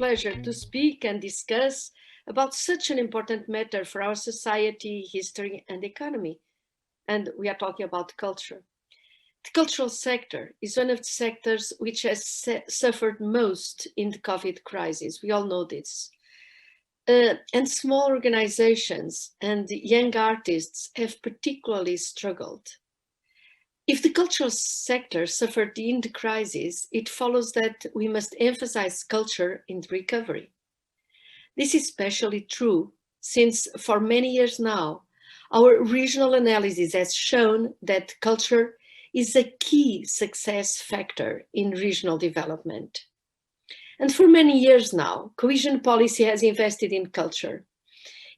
pleasure to speak and discuss about such an important matter for our society, history, and economy. And we are talking about culture. The cultural sector is one of the sectors which has suffered most in the COVID crisis. We all know this. And small organizations and young artists have particularly struggled. If the cultural sector suffered in the crisis, it follows that we must emphasize culture in the recovery. This is especially true since for many years now, our regional analysis has shown that culture is a key success factor in regional development. And for many years now, cohesion policy has invested in culture.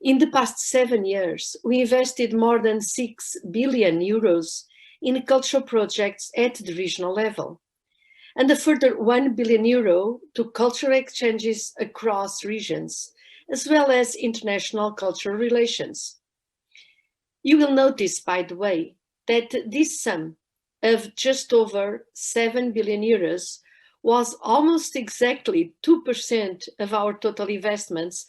In the past 7 years, we invested more than 6 billion euros in cultural projects at the regional level, and a further 1 billion euro to cultural exchanges across regions, as well as international cultural relations. You will notice, by the way, that this sum of just over 7 billion euros was almost exactly 2% of our total investments,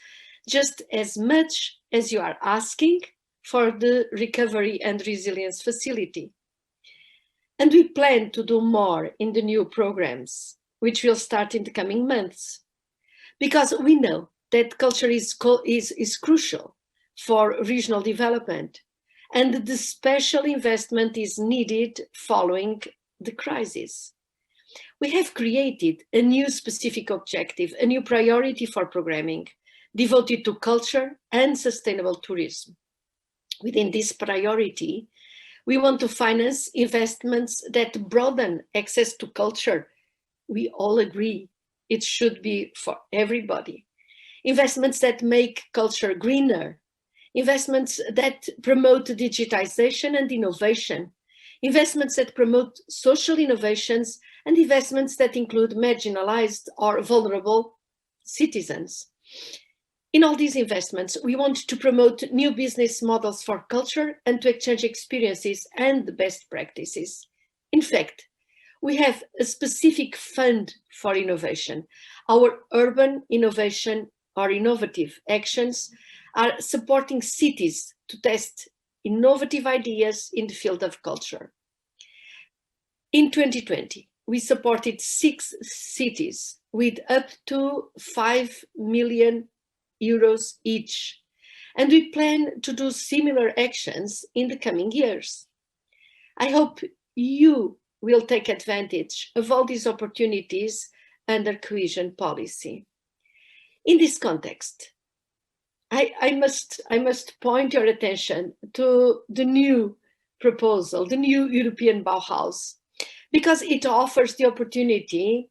just as much as you are asking for the Recovery and Resilience Facility. And we plan to do more in the new programs, which will start in the coming months, because we know that culture is crucial for regional development, and the special investment is needed following the crisis. We have created a new specific objective, a new priority for programming devoted to culture and sustainable tourism. Within this priority, we want to finance investments that broaden access to culture. We all agree it should be for everybody. Investments that make culture greener, investments that promote digitization and innovation, investments that promote social innovations, and investments that include marginalized or vulnerable citizens. In all these investments, we want to promote new business models for culture and to exchange experiences and the best practices. In fact, we have a specific fund for innovation. Our urban innovation or innovative actions are supporting cities to test innovative ideas in the field of culture. In 2020, we supported 6 cities with up to 5 million euros each, and we plan to do similar actions in the coming years. I hope you will take advantage of all these opportunities under cohesion policy. In this context, I must point your attention to the new proposal, the new European Bauhaus, because it offers the opportunity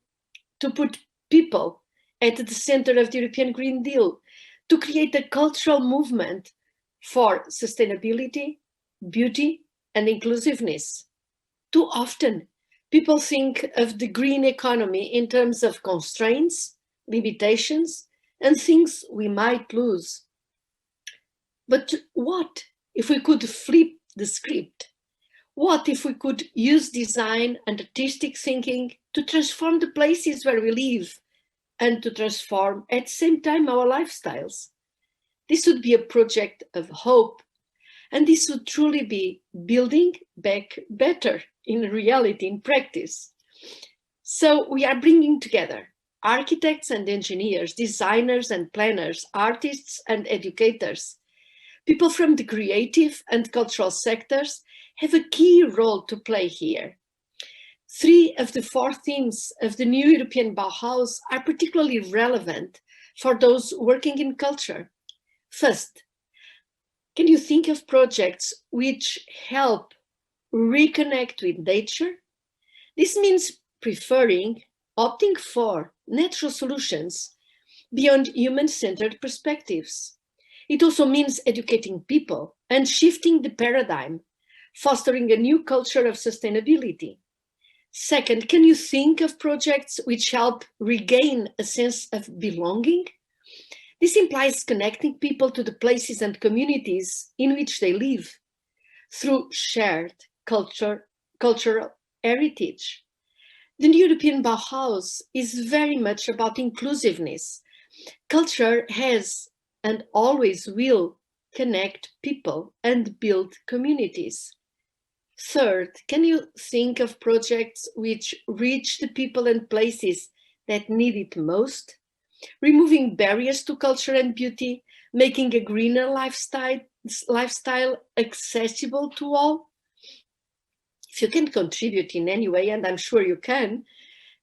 to put people at the center of the European Green Deal, to create a cultural movement for sustainability, beauty, and inclusiveness. Too often, people think of the green economy in terms of constraints, limitations, and things we might lose. But what if we could flip the script? What if we could use design and artistic thinking to transform the places where we live and to transform at the same time our lifestyles? This would be a project of hope, and this would truly be building back better in reality, in practice. So we are bringing together architects and engineers, designers and planners, artists and educators. People from the creative and cultural sectors have a key role to play here. 3 of the 4 themes of the new European Bauhaus are particularly relevant for those working in culture. First, can you think of projects which help reconnect with nature? This means preferring, opting for natural solutions beyond human-centered perspectives. It also means educating people and shifting the paradigm, fostering a new culture of sustainability. Second, can you think of projects which help regain a sense of belonging? This implies connecting people to the places and communities in which they live through shared cultural heritage. The European Bauhaus is very much about inclusiveness, Culture has and always will connect people and build communities. Third, can you think of projects which reach the people and places that need it most? Removing barriers to culture and beauty, making a greener lifestyle accessible to all? If you can contribute in any way, and I'm sure you can,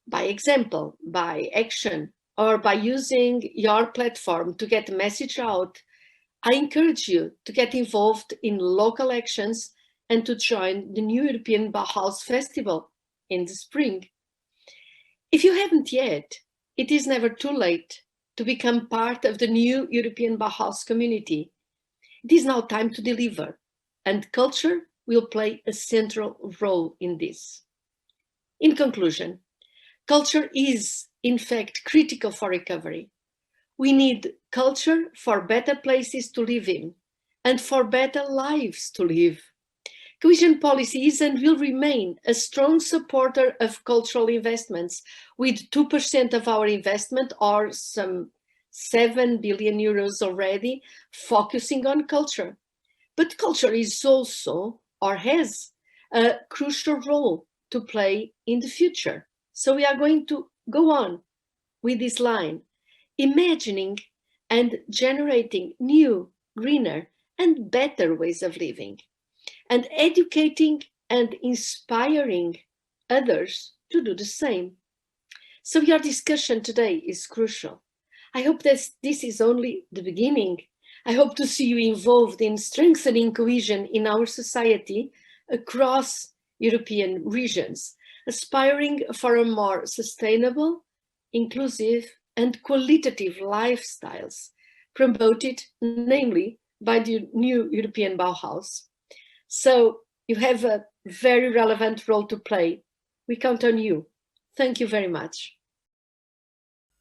by example, by action, or by using your platform to get the message out, I encourage you to get involved in local actions and to join the new European Bauhaus Festival in the spring. If you haven't yet, it is never too late to become part of the new European Bauhaus community. It is now time to deliver, and culture will play a central role in this. In conclusion, culture is, in fact, critical for recovery. We need culture for better places to live in and for better lives to live. Cohesion policy is and will remain a strong supporter of cultural investments, with 2% of our investment, or some 7 billion euros already, focusing on culture. But culture is also, or has, a crucial role to play in the future. So we are going to go on with this line, imagining and generating new, greener, and better ways of living, and educating and inspiring others to do the same. So your discussion today is crucial. I hope that this is only the beginning. I hope to see you involved in strengthening cohesion in our society across European regions, aspiring for a more sustainable, inclusive, and qualitative lifestyles, promoted namely by the new European Bauhaus. So you have a very relevant role to play. We count on you. Thank you very much.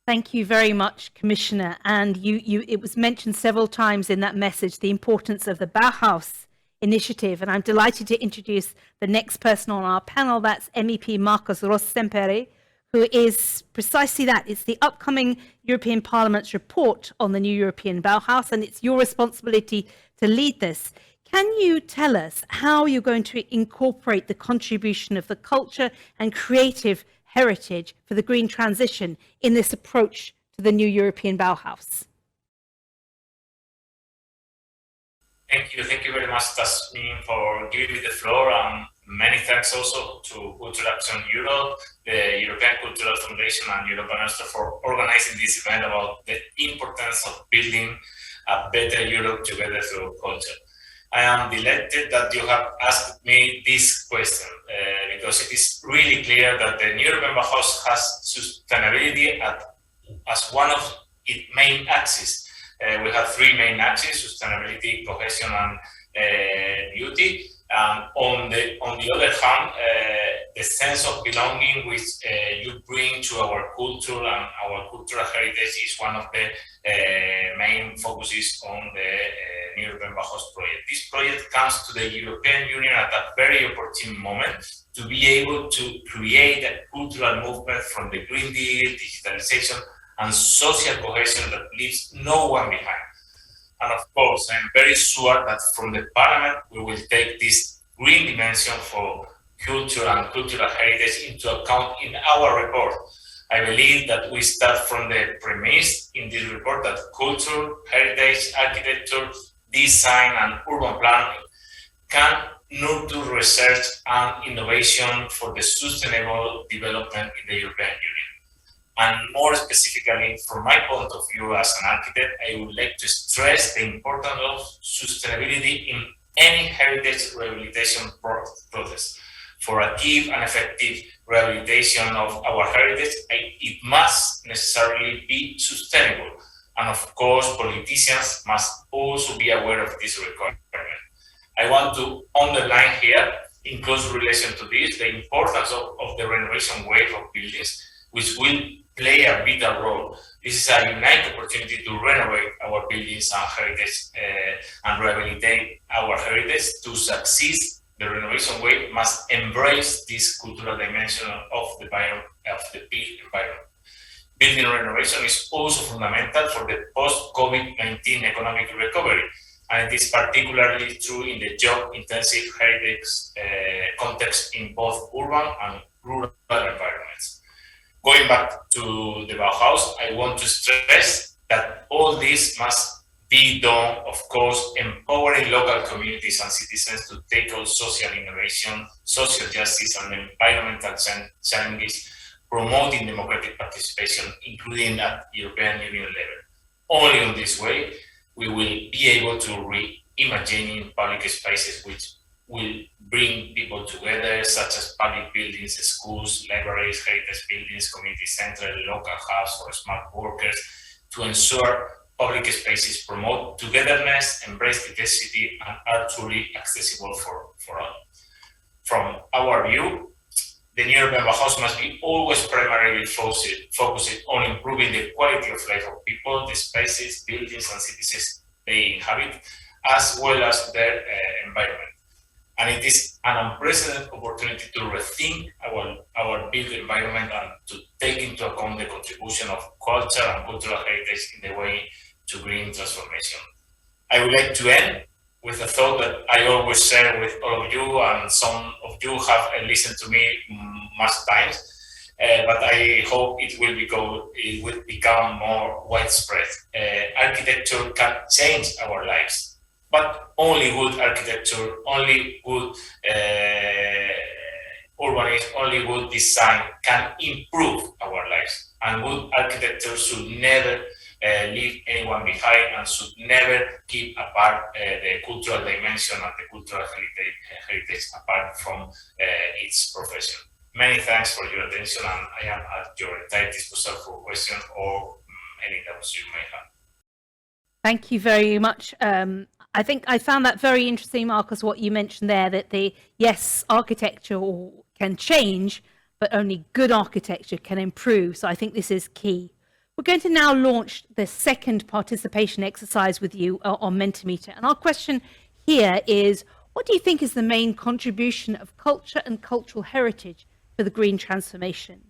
Thank you very much, Commissioner. And it was mentioned several times in that message, the importance of the Bauhaus initiative. And I'm delighted to introduce the next person on our panel. That's MEP Marcos Ros Sempere, who is precisely that. It's the upcoming European Parliament's report on the new European Bauhaus, and it's your responsibility to lead this. Can you tell us how you're going to incorporate the contribution of the culture and creative heritage for the green transition in this approach to the new European Bauhaus? Thank you very much, Tasmin, for giving me the floor. Many thanks also to Cultural Action Europe, the European Cultural Foundation, and Europa Nostra for organizing this event about the importance of building a better Europe together through culture. I am delighted that you have asked me this question because it is really clear that the new European Bauhaus has sustainability as one of its main axes. We have three main axes: sustainability, cohesion, and beauty. On the other hand, the sense of belonging which you bring to our culture and our cultural heritage is one of the main focuses on the European Bauhaus project. This project comes to the European Union at a very opportune moment to be able to create a cultural movement from the Green Deal, digitalization, and social cohesion that leaves no one behind. And of course, I'm very sure that from the Parliament, we will take this green dimension for culture and cultural heritage into account in our report. I believe that we start from the premise in this report that culture, heritage, architecture, design, and urban planning can nurture research and innovation for the sustainable development in the European Union. And more specifically, from my point of view as an architect, I would like to stress the importance of sustainability in any heritage rehabilitation process. For achieve an effective rehabilitation of our heritage, it must necessarily be sustainable. And of course, politicians must also be aware of this requirement. I want to underline here, in close relation to this, the importance of the renovation wave of buildings, which will play a vital role. This is a unique opportunity to renovate our buildings and heritage and rehabilitate our heritage. To succeed, the renovation wave must embrace this cultural dimension of the built environment. Building renovation is also fundamental for the post-COVID-19 economic recovery, and it is particularly true in the job-intensive heritage context in both urban and rural environments. Going back to the Bauhaus, I want to stress that all this must be done, of course, empowering local communities and citizens to tackle social innovation, social justice, and environmental challenges, promoting democratic participation, including at European Union level. Only in this way, we will be able to reimagine public spaces which will bring people together, such as public buildings, schools, libraries, heritage buildings, community centers, local hubs for smart workers, to ensure public spaces promote togetherness, embrace diversity, and are truly accessible for all. From our view, the new urban Bauhaus must be always primarily focused on improving the quality of life of people, the spaces, buildings, and cities they inhabit, as well as their environment. And it is an unprecedented opportunity to rethink our built environment and to take into account the contribution of culture and cultural heritage in the way to green transformation. I would like to end with a thought that I always share with all of you, and some of you have listened to me much times, but I hope it will become more widespread. Architecture can change our lives, but only good architecture, only good urbanism, only good design can improve our lives. And good architecture should never leave anyone behind and should never keep apart the cultural dimension and the cultural heritage apart from its profession. Many thanks for your attention, and I am at your entire disposal for questions or any doubts you may have. Thank you very much. I think I found that very interesting, Marcos, what you mentioned there, that yes, architecture can change, but only good architecture can improve. So I think this is key. We're going to now launch the second participation exercise with you on Mentimeter. And our question here is, what do you think is the main contribution of culture and cultural heritage for the green transformation?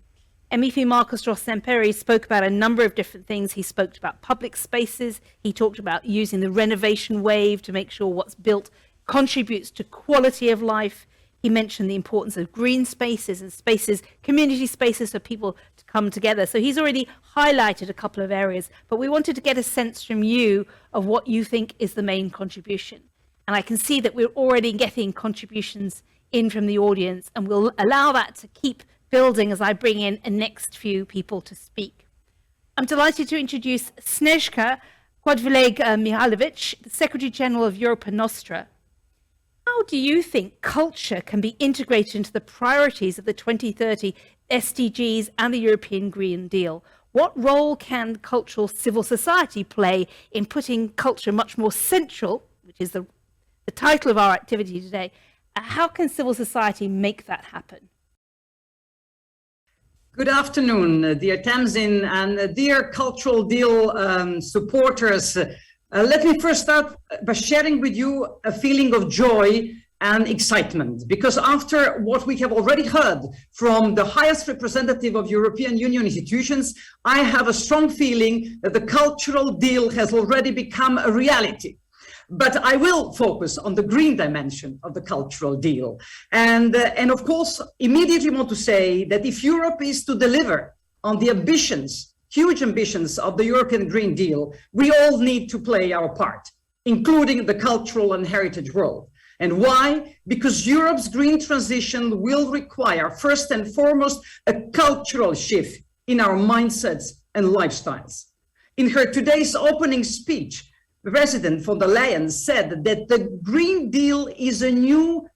MEP Marcos Ros Sempere spoke about a number of different things. He spoke about public spaces. He talked about using the renovation wave to make sure what's built contributes to quality of life. He mentioned the importance of green spaces and spaces, community spaces for people to come together. So he's already highlighted a couple of areas, but we wanted to get a sense from you of what you think is the main contribution. And I can see that we're already getting contributions in from the audience, and we'll allow that to keep building as I bring in a next few people to speak. I'm delighted to introduce Sneška Quaedvlieg-Mihailović, the Secretary General of Europa Nostra. How do you think culture can be integrated into the priorities of the 2030 SDGs and the European Green Deal? What role can cultural civil society play in putting culture much more central, which is the title of our activity today? How can civil society make that happen? Good afternoon, dear Tamsin and dear Cultural Deal supporters. Let me first start by sharing with you a feeling of joy and excitement, because after what we have already heard from the highest representative of European Union institutions, I have a strong feeling that the Cultural Deal has already become a reality. But I will focus on the green dimension of the Cultural Deal. And of course, immediately want to say that if Europe is to deliver on the ambitions, huge ambitions of the European Green Deal, we all need to play our part, including the cultural and heritage world. And why? Because Europe's green transition will require, first and foremost, a cultural shift in our mindsets and lifestyles. In her today's opening speech, President von der Leyen said that the Green Deal is a new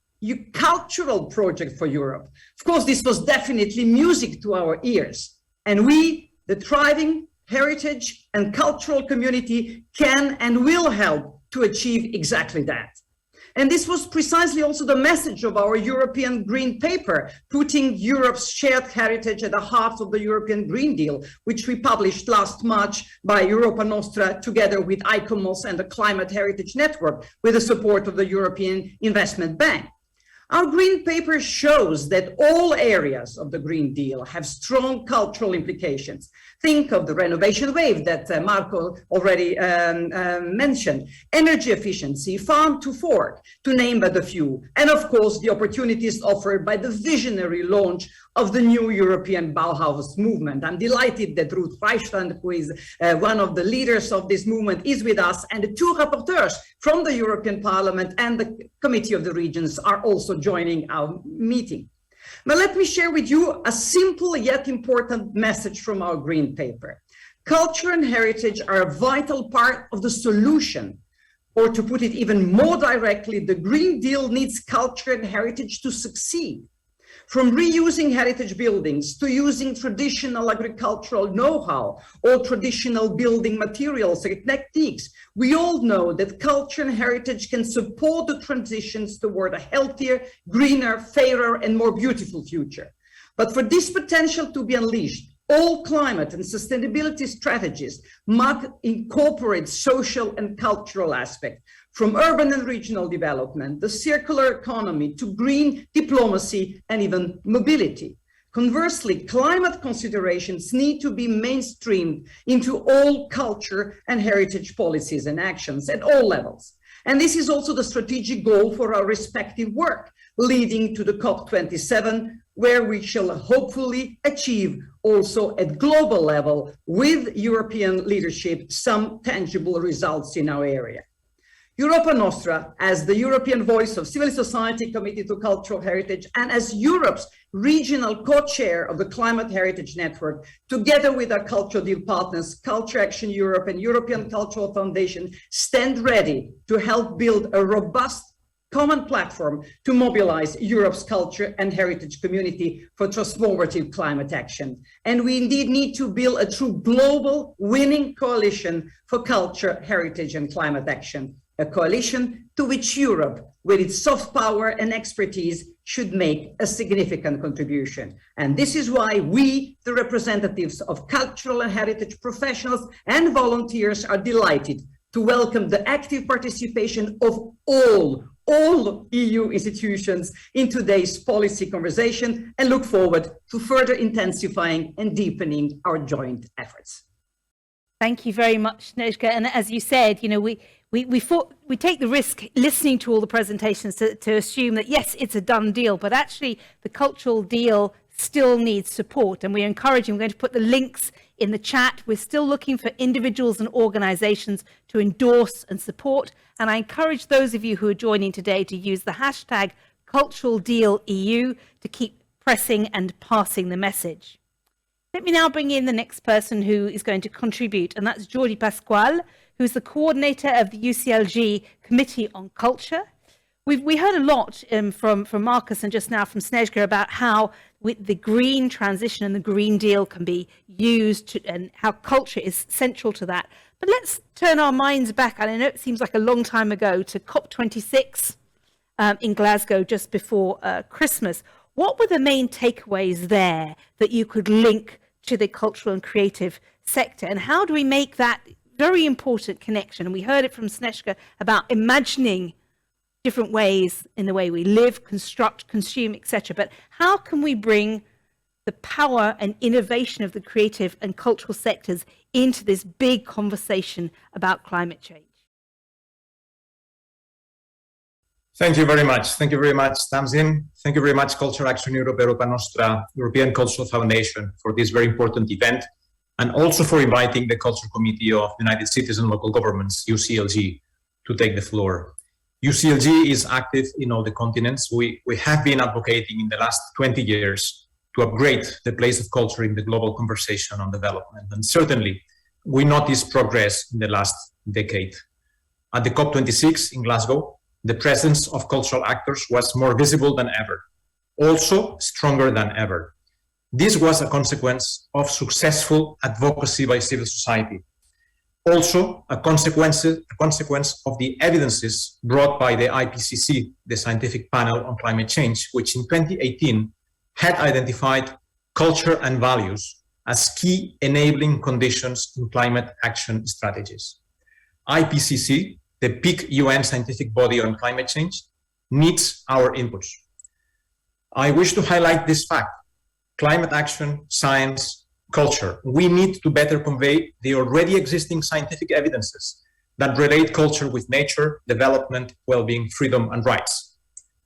cultural project for Europe. Of course, this was definitely music to our ears. And we, the thriving heritage and cultural community, can and will help to achieve exactly that. And this was precisely also the message of our European Green Paper, putting Europe's shared heritage at the heart of the European Green Deal, which we published last March by Europa Nostra together with ICOMOS and the Climate Heritage Network with the support of the European Investment Bank. Our Green Paper shows that all areas of the Green Deal have strong cultural implications. Think of the renovation wave that Marco already mentioned, energy efficiency, farm to fork, to name but a few, and of course the opportunities offered by the visionary launch of the new European Bauhaus movement. I'm delighted that Ruth Reichstein, who is one of the leaders of this movement, is with us, and the two rapporteurs from the European Parliament and the Committee of the Regions are also joining our meeting. But let me share with you a simple yet important message from our Green Paper. Culture and heritage are a vital part of the solution, or to put it even more directly, the Green Deal needs culture and heritage to succeed. From reusing heritage buildings to using traditional agricultural know-how or traditional building materials and techniques, we all know that culture and heritage can support the transitions toward a healthier, greener, fairer, and more beautiful future. But for this potential to be unleashed, all climate and sustainability strategies must incorporate social and cultural aspects, from urban and regional development, the circular economy, to green diplomacy and even mobility. Conversely, climate considerations need to be mainstreamed into all culture and heritage policies and actions at all levels. And this is also the strategic goal for our respective work, leading to the COP27, where we shall hopefully achieve also at global level with European leadership some tangible results in our area. Europa Nostra, as the European voice of civil society committed to cultural heritage and as Europe's regional co-chair of the Climate Heritage Network, together with our cultural deal partners, Culture Action Europe and European Cultural Foundation, stand ready to help build a robust common platform to mobilize Europe's culture and heritage community for transformative climate action. And we indeed need to build a true global winning coalition for culture, heritage, and climate action. A coalition to which Europe, with its soft power and expertise, should make a significant contribution. And this is why we, the representatives of cultural and heritage professionals and volunteers, are delighted to welcome the active participation of all EU institutions in today's policy conversation and look forward to further intensifying and deepening our joint efforts. Thank you very much, Sneška. And as you said, you know, we take the risk listening to all the presentations to assume that, yes, it's a done deal, but actually the cultural deal still needs support. And we're encouraging, we're going to put the links in the chat. We're still looking for individuals and organizations to endorse and support. And I encourage those of you who are joining today to use the hashtag #CulturalDealEU to keep pressing and passing the message. Let me now bring in the next person who is going to contribute, and that's Jordi Pascual, who's the coordinator of the UCLG Committee on Culture. We heard a lot from Marcus and just now from Sneška about how with the green transition and the Green Deal can be used and how culture is central to that. But let's turn our minds back, and I know it seems like a long time ago, to COP26 in Glasgow just before Christmas. What were the main takeaways there that you could link to the cultural and creative sector? And how do we make that very important connection? And we heard it from Sneška about imagining different ways in the way we live, construct, consume, etc. But how can we bring the power and innovation of the creative and cultural sectors into this big conversation about climate change? Thank you very much. Thank you very much, Tamsin. Thank you very much, Culture Action Europe, Europa Nostra, European Cultural Foundation, for this very important event, and also for inviting the Culture Committee of United Cities and Local Governments, UCLG, to take the floor. UCLG is active in all the continents. We have been advocating in the last 20 years to upgrade the place of culture in the global conversation on development. And certainly, we noticed progress in the last decade. At the COP26 in Glasgow, the presence of cultural actors was more visible than ever, also stronger than ever. This was a consequence of successful advocacy by civil society, also a consequence of the evidences brought by the IPCC, the Scientific Panel on Climate Change, which in 2018 had identified culture and values as key enabling conditions in climate action strategies. IPCC, the peak UN scientific body on climate change, needs our inputs. I wish to highlight this fact: climate action, science, culture. We need to better convey the already existing scientific evidences that relate culture with nature, development, well-being, freedom, and rights.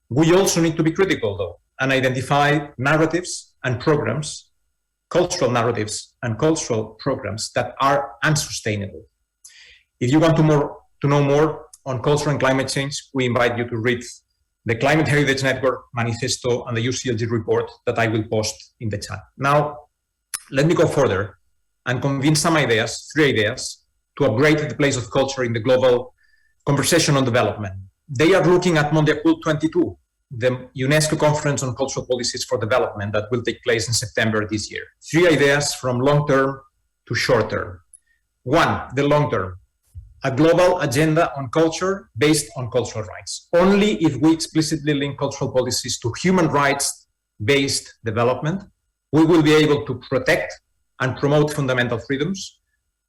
We also need to be critical, though, and identify narratives and programs, cultural narratives and cultural programs that are unsustainable. If you want to know more on culture and climate change, we invite you to read the Climate Heritage Network Manifesto and the UCLG report that I will post in the chat. Now, let me go further and convene some ideas, 3 ideas, to upgrade the place of culture in the global conversation on development. They are looking at Mondiacult 22, the UNESCO Conference on Cultural Policies for Development that will take place in September this year. 3 ideas from long-term to short-term. 1, the long-term, a global agenda on culture based on cultural rights. Only if we explicitly link cultural policies to human rights-based development, we will be able to protect and promote fundamental freedoms,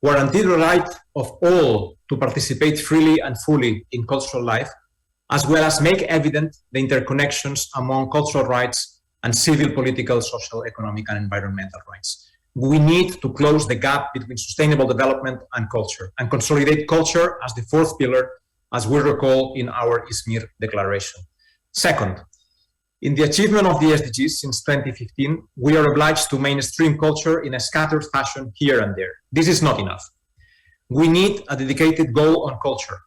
guarantee the right of all to participate freely and fully in cultural life, as well as make evident the interconnections among cultural rights and civil, political, social, economic, and environmental rights. We need to close the gap between sustainable development and culture, and consolidate culture as the 4th pillar, as we recall in our Izmir Declaration. Second, in the achievement of the SDGs since 2015, we are obliged to mainstream culture in a scattered fashion here and there. This is not enough. We need a dedicated goal on culture.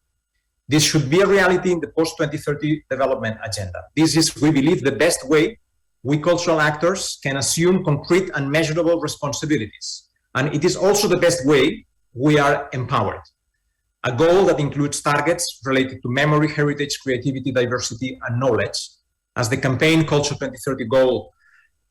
This should be a reality in the post-2030 development agenda. This is, we believe, the best way we cultural actors can assume concrete and measurable responsibilities. And it is also the best way we are empowered. A goal that includes targets related to memory, heritage, creativity, diversity, and knowledge. As the campaign Culture 2030 goal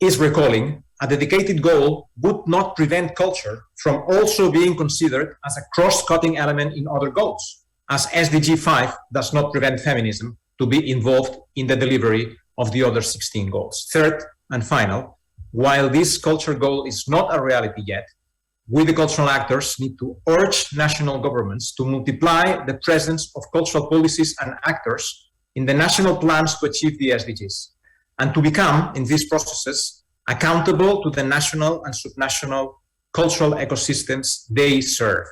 is recalling, a dedicated goal would not prevent culture from also being considered as a cross-cutting element in other goals, as SDG 5 does not prevent feminism to be involved in the delivery of the other 16 goals. Third and final, while this culture goal is not a reality yet, we, the cultural actors, need to urge national governments to multiply the presence of cultural policies and actors in the national plans to achieve the SDGs, and to become, in these processes, accountable to the national and subnational cultural ecosystems they serve.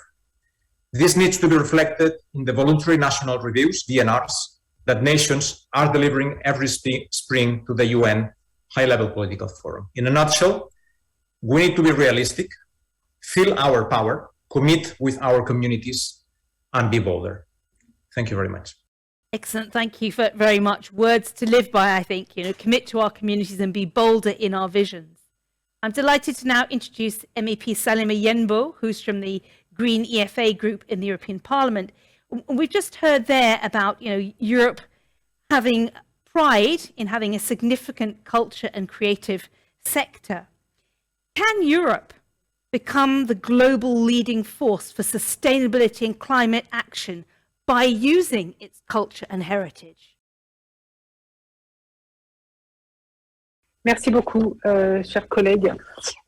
This needs to be reflected in the voluntary national reviews, VNRs, that nations are delivering every spring to the UN High-Level Political Forum. In a nutshell, we need to be realistic, feel our power, commit with our communities, and be bolder. Thank you very much. Excellent. Thank you very much. Words to live by, I think. Commit to our communities and be bolder in our visions. I'm delighted to now introduce MEP Salima Yenbo, who's from the Green EFA group in the European Parliament. We've just heard there about Europe having pride in having a significant culture and creative sector. Can Europe become the global leading force for sustainability and climate action by using its culture and heritage? Merci beaucoup, chers collègues.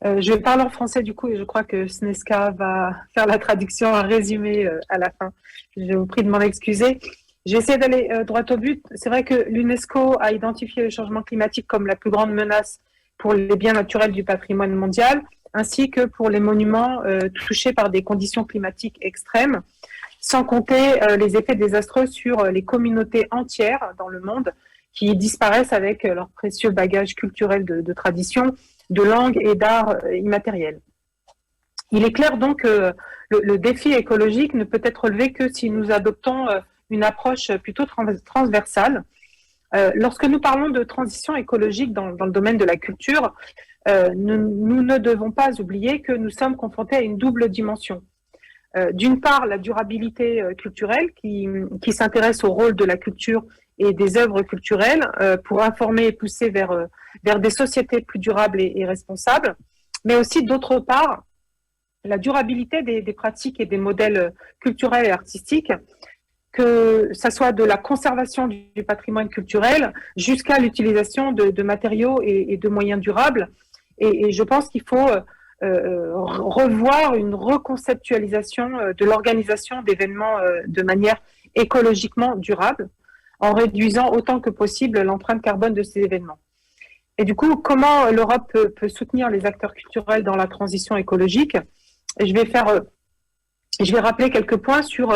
Je parle en français du coup et je crois que Sneška va faire la traduction, un résumé à la fin. Je vous prie de m'en excuser. J'essaie d'aller droit au but. C'est vrai que l'UNESCO a identifié le changement climatique comme la plus grande menace pour les biens naturels du patrimoine mondial, ainsi que pour les monuments touchés par des conditions climatiques extrêmes, sans compter les effets désastreux sur les communautés entières dans le monde qui disparaissent avec leur précieux bagage culturel de tradition, de langue et d'art immatériel. Il est clair donc que le défi écologique ne peut être relevé que si nous adoptons une approche plutôt transversale. Lorsque nous parlons de transition écologique dans le domaine de la culture, nous ne devons pas oublier que nous sommes confrontés à une double dimension. D'une part, la durabilité culturelle qui s'intéresse au rôle de la culture et des œuvres culturelles pour informer et pousser vers des sociétés plus durables et responsables, mais aussi d'autre part, la durabilité des pratiques et des modèles culturels et artistiques, que ça soit de la conservation du patrimoine culturel jusqu'à l'utilisation de matériaux et de moyens durables. Et je pense qu'il faut revoir une reconceptualisation de l'organisation d'événements de manière écologiquement durable, en réduisant autant que possible l'empreinte carbone de ces événements. Et du coup, comment l'Europe peut soutenir les acteurs culturels dans la transition écologique? Et je vais rappeler quelques points sur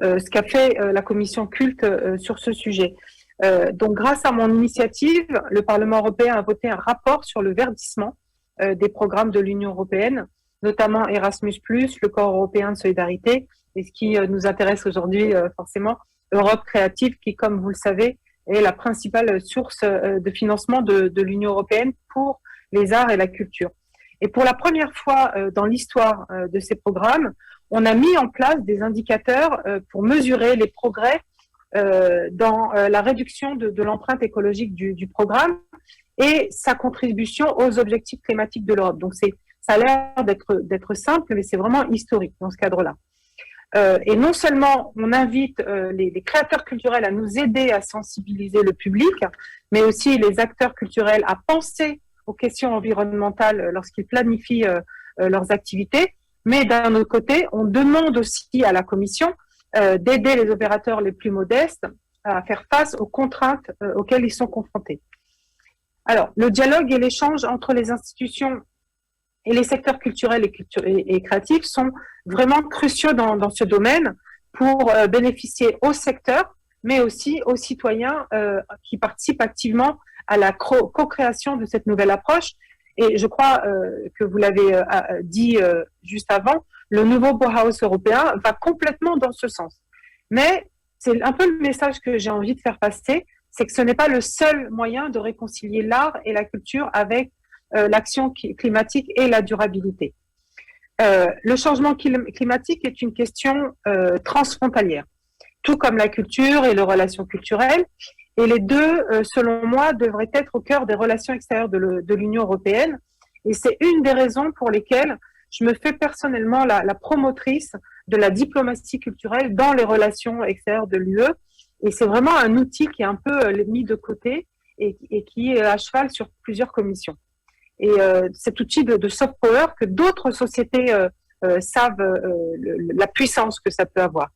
ce qu'a fait la commission culte sur ce sujet. Donc, grâce à mon initiative, le Parlement européen a voté un rapport sur le verdissement des programmes de l'Union européenne, notamment Erasmus+, le corps européen de solidarité, et ce qui nous intéresse aujourd'hui forcément, Europe créative, qui, comme vous le savez, est la principale source de financement de l'Union européenne pour les arts et la culture. Et pour la première fois dans l'histoire de ces programmes, on a mis en place des indicateurs pour mesurer les progrès dans la réduction de l'empreinte écologique du programme et sa contribution aux objectifs climatiques de l'Europe. Donc ça a l'air d'être simple, mais c'est vraiment historique dans ce cadre-là. Et non seulement on invite les créateurs culturels à nous aider à sensibiliser le public, mais aussi les acteurs culturels à penser aux questions environnementales lorsqu'ils planifient leurs activités. Mais d'un autre côté, on demande aussi à la Commission d'aider les opérateurs les plus modestes à faire face aux contraintes auxquelles ils sont confrontés. Alors, le dialogue et l'échange entre les institutions et les secteurs culturels et créatifs sont vraiment cruciaux dans ce domaine pour bénéficier au secteur, mais aussi aux citoyens qui participent activement à la co-création de cette nouvelle approche. Et je crois que vous l'avez dit juste avant, le nouveau Bauhaus européen va complètement dans ce sens. Mais c'est un peu le message que j'ai envie de faire passer, c'est que ce n'est pas le seul moyen de réconcilier l'art et la culture avec l'action climatique et la durabilité. Le changement climatique est une question transfrontalière, tout comme la culture et les relations culturelles. Et les deux, selon moi, devraient être au cœur des relations extérieures de l'Union européenne. Et c'est une des raisons pour lesquelles je me fais personnellement la promotrice de la diplomatie culturelle dans les relations extérieures de l'UE. Et c'est vraiment un outil qui est un peu mis de côté et qui est à cheval sur plusieurs commissions. Et cet outil de soft power que d'autres sociétés savent la puissance que ça peut avoir.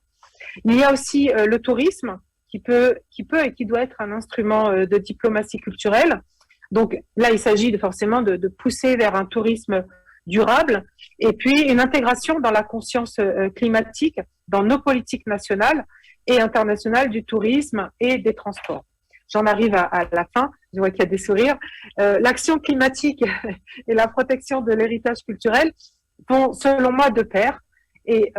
Il y a aussi le tourisme qui peut et qui doit être un instrument de diplomatie culturelle. Donc là, il s'agit forcément de pousser vers un tourisme durable et puis une intégration dans la conscience climatique, dans nos politiques nationales et internationales du tourisme et des transports. J'en arrive à la fin, je vois qu'il y a des sourires. L'action climatique et la protection de l'héritage culturel vont, selon moi, de pair. Et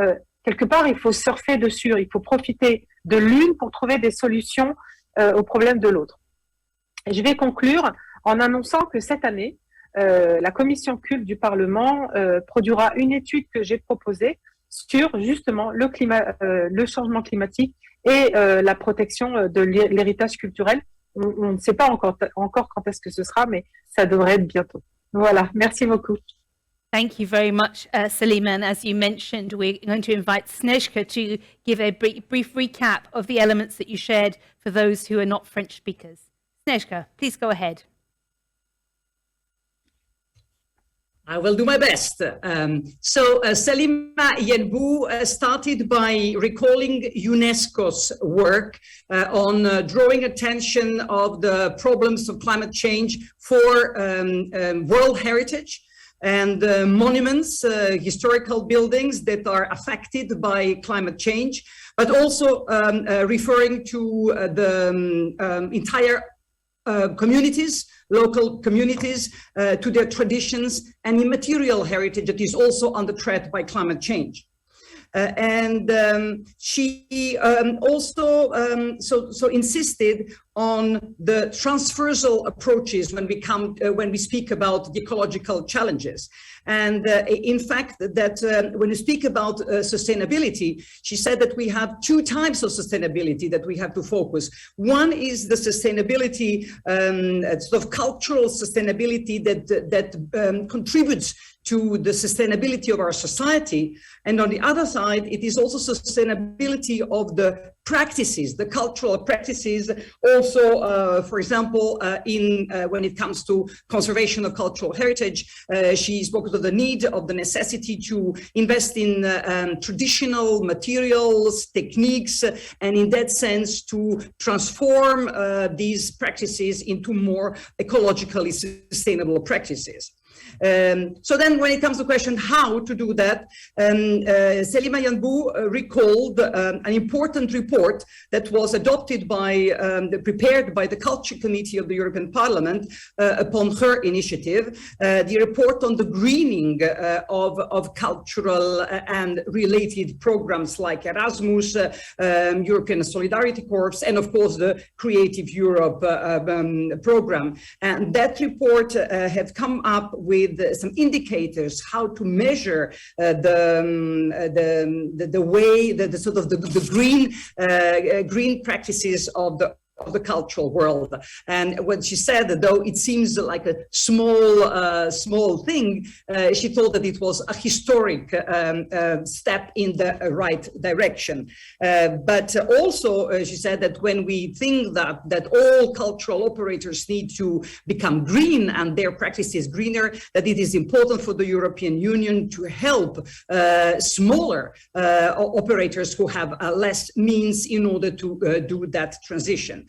quelque part, il faut surfer dessus, il faut profiter de l'une pour trouver des solutions aux problèmes de l'autre. Je vais conclure en annonçant que cette année, la commission culte du Parlement produira une étude que j'ai proposée sur justement le changement climatique et la protection de l'héritage culturel. On ne sait pas encore quand est-ce que ce sera, mais ça devrait être bientôt. Voilà, merci beaucoup. Thank you very much, Salima. And as you mentioned, we're going to invite Sneška to give a brief recap of the elements that you shared for those who are not French speakers. Sneška, please go ahead. I will do my best. Salima Yenbu started by recalling UNESCO's work on drawing attention of the problems of climate change for world heritage and monuments, historical buildings that are affected by climate change, but also referring to the entire communities, local communities, to their traditions and immaterial heritage that is also under threat by climate change. She also insisted on the transversal approaches when we speak about the ecological challenges. And in fact, that when you speak about sustainability, she said that we have two types of sustainability that we have to focus. One is the sustainability, sort of cultural sustainability that contributes to the sustainability of our society. And on the other side, it is also sustainability of the practices, the cultural practices, also, for example, when it comes to conservation of cultural heritage. She spoke of the need of the necessity to invest in traditional materials, techniques, and in that sense to transform these practices into more ecologically sustainable practices. So then when it comes to the question how to do that, Selima Yanbu recalled an important report that was adopted prepared by the Culture Committee of the European Parliament upon her initiative, the report on the greening of cultural and related programs like Erasmus, European Solidarity Corps, and of course the Creative Europe program. And that report had come up with some indicators how to measure the green practices of the cultural world. And when she said that, though it seems like a small thing, she thought that it was a historic step in the right direction. But also she said that when we think that all cultural operators need to become green and their practices greener, that it is important for the European Union to help smaller operators who have less means in order to do that transition.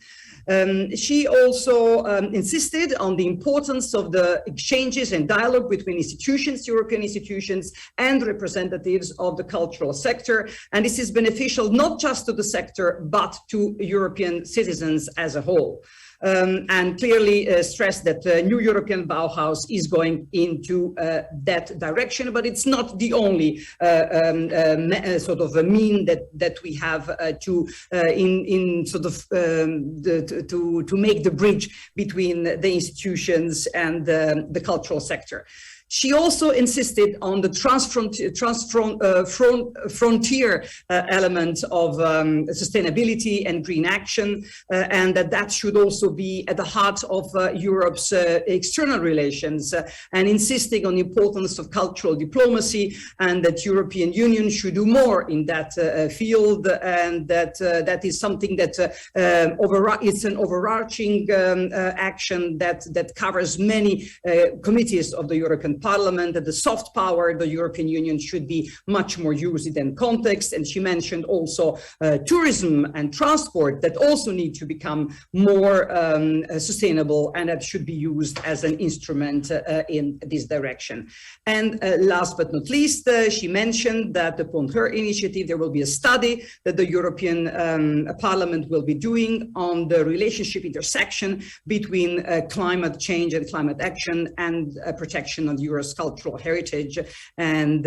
She also insisted on the importance of the exchanges and dialogue between institutions, European institutions, and representatives of the cultural sector. And this is beneficial not just to the sector, but to European citizens as a whole. And clearly stressed that the new European Bauhaus is going into that direction, but it's not the only sort of a mean that we have to make the bridge between the institutions and the cultural sector. She also insisted on the frontier element of sustainability and green action, and that should also be at the heart of Europe's external relations, and insisting on the importance of cultural diplomacy, and that European Union should do more in that field, and that is something that it's an overarching action that covers many committees of the European Parliament, that the soft power the European Union should be much more used in context. And she mentioned also tourism and transport that also need to become more sustainable, and that should be used as an instrument in this direction. And last but not least, she mentioned that upon her initiative, there will be a study that the European Parliament will be doing on the relationship intersection between climate change and climate action and protection of Europe's cultural heritage, and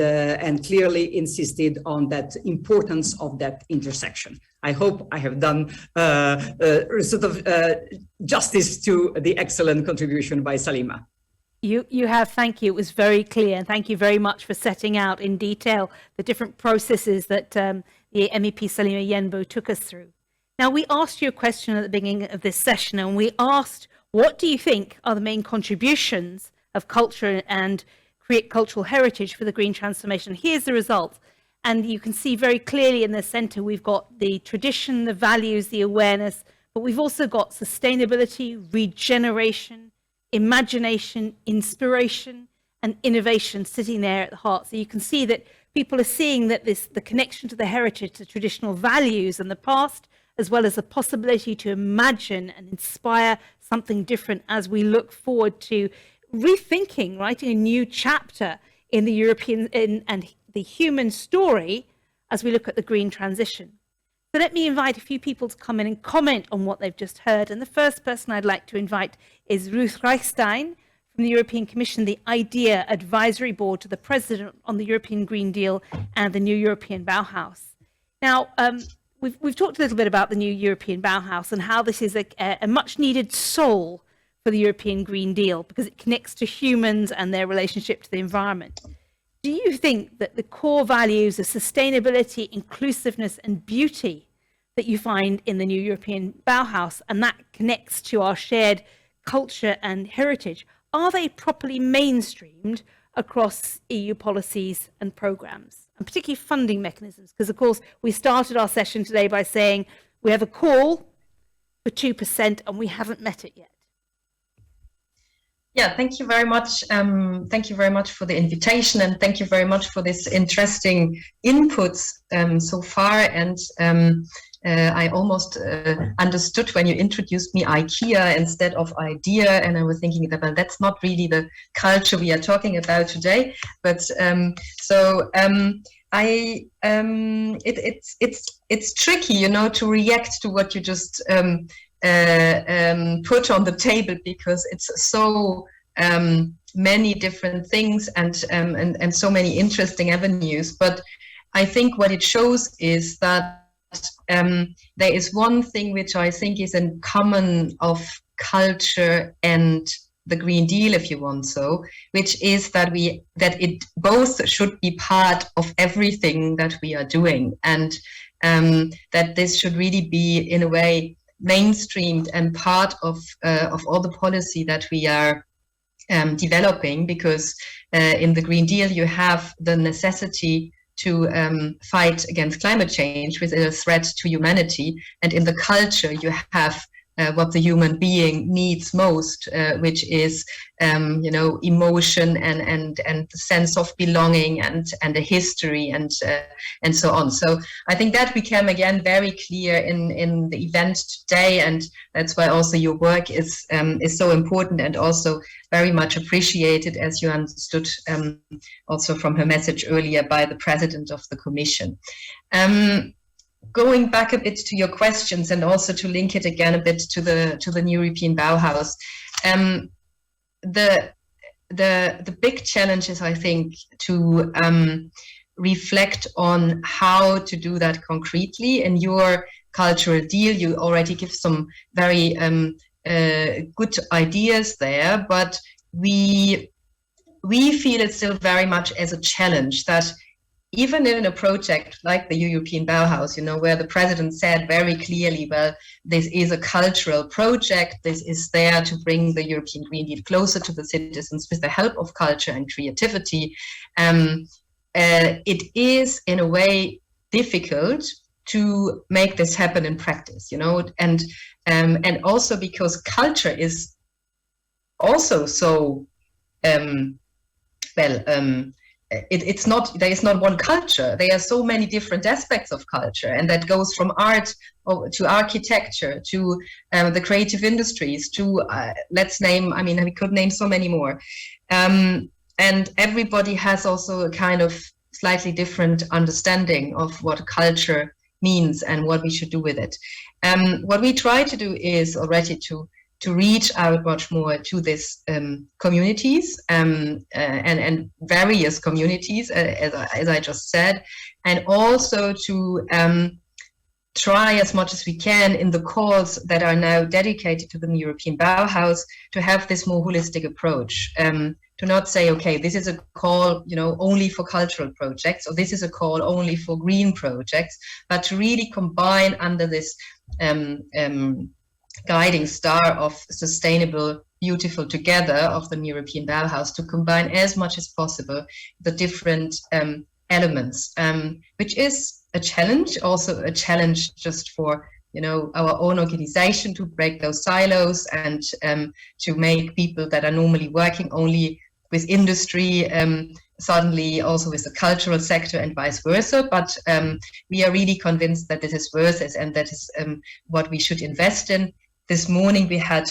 clearly insisted on that importance of that intersection. I hope I have done justice to the excellent contribution by Salima. You have, thank you. It was very clear. And thank you very much for setting out in detail the different processes that the MEP Selima Yanbu took us through. Now, we asked you a question at the beginning of this session, and we asked, what do you think are the main contributions of culture and create cultural heritage for the green transformation? Here's the results. And you can see very clearly in the center, we've got the tradition, the values, the awareness, but we've also got sustainability, regeneration, imagination, inspiration, and innovation sitting there at the heart. So you can see that people are seeing that the connection to the heritage, the traditional values and the past, as well as the possibility to imagine and inspire something different as we look forward to rethinking, writing a new chapter in the European and the human story as we look at the green transition. So let me invite a few people to come in and comment on what they've just heard. And the first person I'd like to invite is Ruth Reichstein from the European Commission, the I.D.E.A Advisory Board to the President on the European Green Deal and the new European Bauhaus. Now, we've talked a little bit about the new European Bauhaus and how this is a much needed soul for the European Green Deal because it connects to humans and their relationship to the environment. Do you think that the core values of sustainability, inclusiveness and beauty that you find in the new European Bauhaus, and that connects to our shared culture and heritage, are they properly mainstreamed across EU policies and programs, and particularly funding mechanisms? Because, of course, we started our session today by saying we have a call for 2% and we haven't met it yet. Yeah, thank you very much. Thank you very much for the invitation, and thank you very much for this interesting inputs so far. And I almost understood when you introduced me I.D.E.A instead of I.D.E.A, and I was thinking that, well, that's not really the culture we are talking about today. But it's tricky, you know, to react to what you just put on the table, because it's so many different things and so many interesting avenues. But I think what it shows is that there is one thing which I think is in common of culture and the Green Deal, if you want so, which is that it both should be part of everything that we are doing, and that this should really be, in a way, mainstreamed and part of all the policy that we are developing, because in the Green Deal you have the necessity to fight against climate change, which is a threat to humanity, and in the culture you have what the human being needs most, which is emotion and the sense of belonging and a history and so on. So I think that became again very clear in the event today, and that's why also your work is so important and also very much appreciated, as you understood also from her message earlier by the President of the Commission. Going back a bit to your questions and also to link it again a bit to the new European Bauhaus, the big challenge is, I think, to reflect on how to do that concretely. In your cultural deal, you already give some very good ideas there, but we feel it still very much as a challenge that even in a project like the European Bauhaus, where the president said very clearly, well, this is a cultural project, this is there to bring the European Green Deal closer to the citizens with the help of culture and creativity, it is in a way difficult to make this happen in practice, and also because culture is also so, there is not one culture. There are so many different aspects of culture, and that goes from art to architecture to the creative industries to we could name so many more. And everybody has also a kind of slightly different understanding of what culture means and what we should do with it. What we try to do is already to reach out much more to these communities and various communities, as I just said, and also to try as much as we can in the calls that are now dedicated to the European Bauhaus to have this more holistic approach, to not say, okay, this is a call, only for cultural projects, or this is a call only for green projects, but to really combine under this guiding star of sustainable, beautiful together of the European Bauhaus, to combine as much as possible the different elements, which is a challenge, also a challenge just for our own organization to break those silos and to make people that are normally working only with industry suddenly also with the cultural sector and vice versa. But we are really convinced that this is worth it, and that is what we should invest in. This morning we had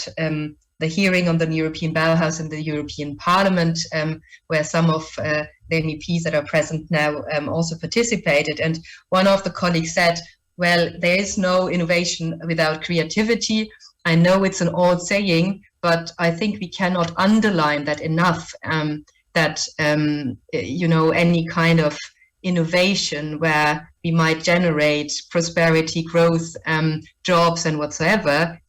the hearing on the European Bauhaus in the European Parliament, where some of the MEPs that are present now also participated. And one of the colleagues said, well, there is no innovation without creativity. I know it's an old saying, but I think we cannot underline that enough, that, any kind of innovation where we might generate prosperity, growth, jobs and whatsoever,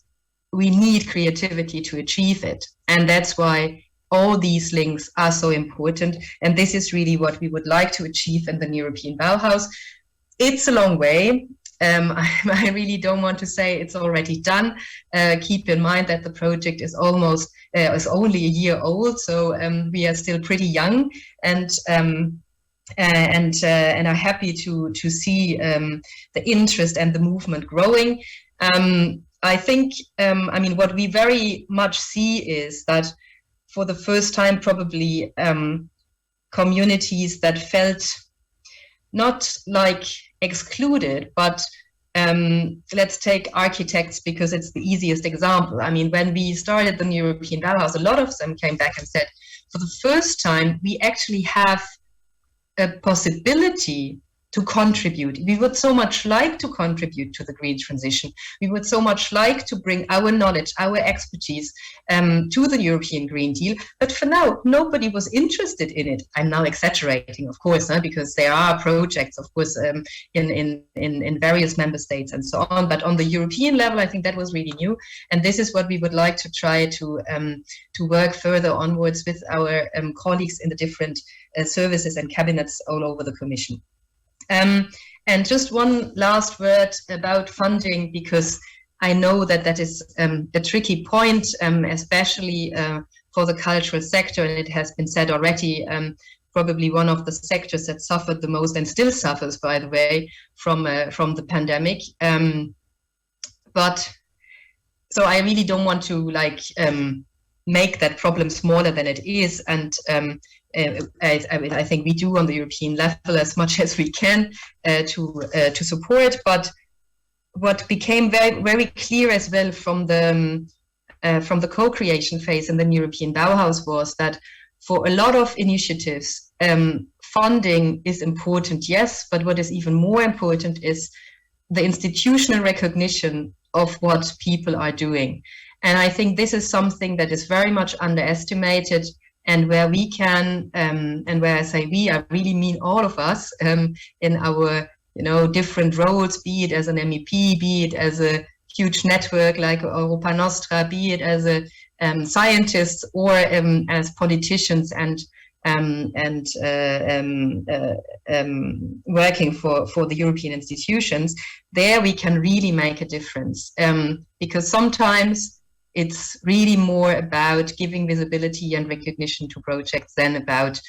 we need creativity to achieve it. And that's why all these links are so important. And this is really what we would like to achieve in the European Bauhaus. It's a long way. I really don't want to say it's already done. Keep in mind that the project is almost is only a year old, so we are still pretty young, and are happy to see the interest and the movement growing. I think, I mean, what we very much see is that for the first time, probably communities that felt not like excluded, but let's take architects because it's the easiest example. I mean, when we started the European Bauhaus, a lot of them came back and said, for the first time, we actually have a possibility to contribute. We would so much like to contribute to the green transition. We would so much like to bring our knowledge, our expertise to the European Green Deal. But for now, nobody was interested in it. I'm now exaggerating, of course, because there are projects, of course, in various member states and so on. But on the European level, I think that was really new. And this is what we would like to try to work further onwards with our colleagues in the different services and cabinets all over the Commission. And just one last word about funding, because I know that that is a tricky point, especially for the cultural sector, and it has been said already, probably one of the sectors that suffered the most and still suffers, by the way, from the pandemic. But so I really don't want to make that problem smaller than it is, and I think we do on the European level as much as we can to support. But what became very, very clear as well from the co-creation phase in the European Bauhaus was that for a lot of initiatives, funding is important, yes, but what is even more important is the institutional recognition of what people are doing. And I think this is something that is very much underestimated, and where we can, and where I say we, I really mean all of us in our different roles, be it as an MEP, be it as a huge network like Europa Nostra, be it as a scientists or as politicians and working for the European institutions. There we can really make a difference, because sometimes it's really more about giving visibility and recognition to projects than about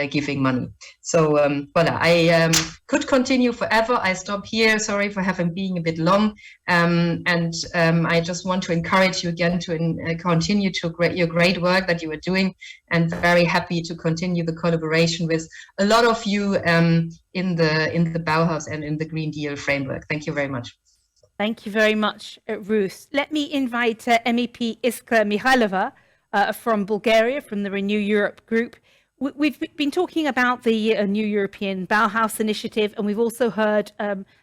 giving money. So voilà, I could continue forever. I stop here. Sorry for being a bit long. And I just want to encourage you again to continue your great work that you are doing, and very happy to continue the collaboration with a lot of you in the Bauhaus and in the Green Deal framework. Thank you very much. Thank you very much, Ruth. Let me invite MEP Iskra Mihaylova from Bulgaria, from the Renew Europe group. We've been talking about the New European Bauhaus initiative, and we've also heard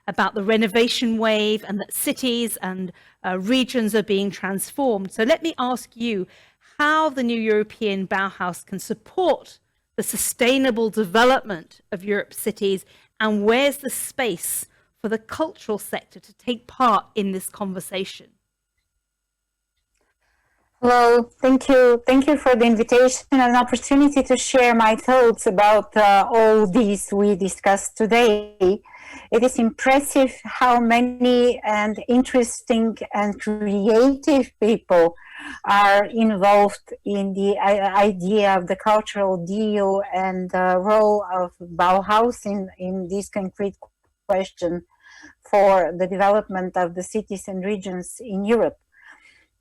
about the renovation wave and that cities and regions are being transformed. So let me ask you how the New European Bauhaus can support the sustainable development of Europe's cities, and where's the space for the cultural sector to take part in this conversation? Hello, thank you. Thank you for the invitation and an opportunity to share my thoughts about all these we discussed today. It is impressive how many and interesting and creative people are involved in the idea of the cultural deal and the role of Bauhaus in this concrete question for the development of the cities and regions in Europe.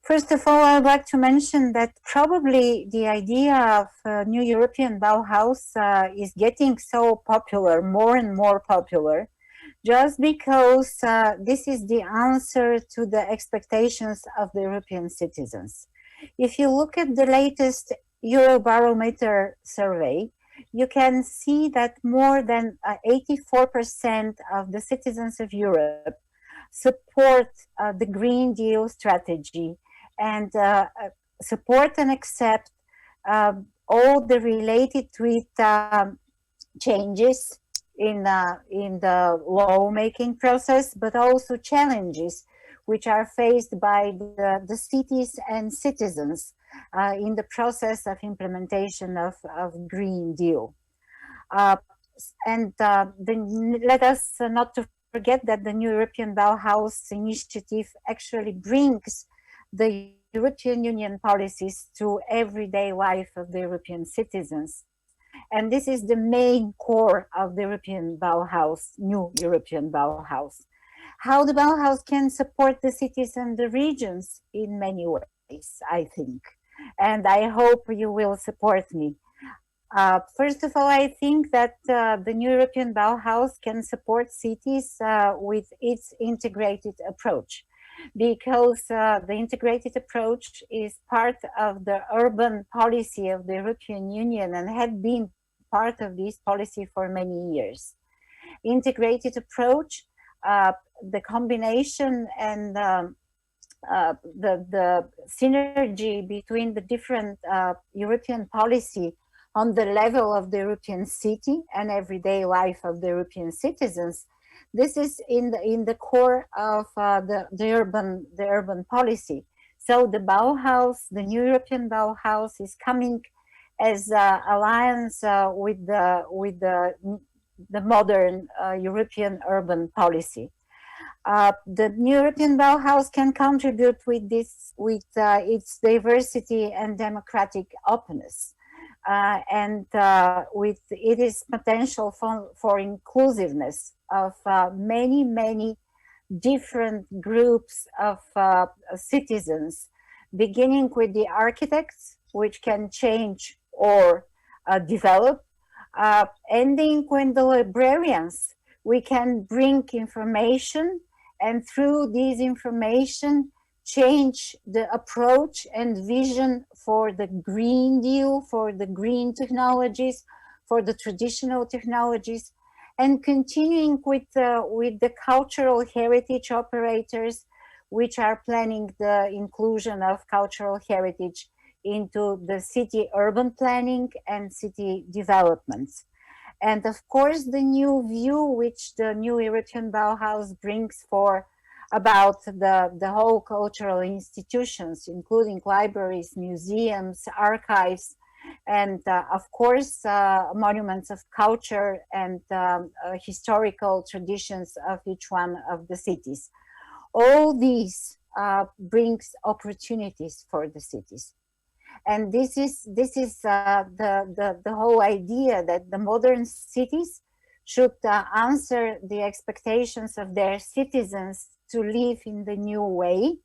First of all, I'd like to mention that probably the idea of New European Bauhaus is getting so popular, more and more popular, just because this is the answer to the expectations of the European citizens. If you look at the latest Eurobarometer survey, you can see that more than 84% of the citizens of Europe support the Green Deal strategy and support and accept all the related to it changes in the lawmaking process, but also challenges which are faced by the cities and citizens in the process of implementation of Green Deal. And let us not to forget that the New European Bauhaus initiative actually brings the European Union policies to everyday life of the European citizens. And this is the main core of the European Bauhaus, new European Bauhaus. How the Bauhaus can support the cities and the regions in many ways, I think. And I hope you will support me. First of all, I think that the new European Bauhaus can support cities with its integrated approach, because the integrated approach is part of the urban policy of the European Union and had been part of this policy for many years. Integrated approach, the combination and the synergy between the different European policy on the level of the European city and everyday life of the European citizens. This is in the core of the urban policy. So the Bauhaus, the new European Bauhaus, is coming as an alliance with the modern European urban policy. The new European Bauhaus can contribute with its diversity and democratic openness, and with its potential for inclusiveness of many different groups of citizens, beginning with the architects, which can change or develop, ending with the librarians. We can bring information, and through this information change the approach and vision for the Green Deal, for the green technologies, for the traditional technologies, and continuing with the cultural heritage operators, which are planning the inclusion of cultural heritage into the city urban planning and city developments. And of course, the new view which the new European Bauhaus brings about the whole cultural institutions, including libraries, museums, archives, and of course, monuments of culture and historical traditions of each one of the cities. All these brings opportunities for the cities. And this is the whole idea that the modern cities should answer the expectations of their citizens to live in the new way,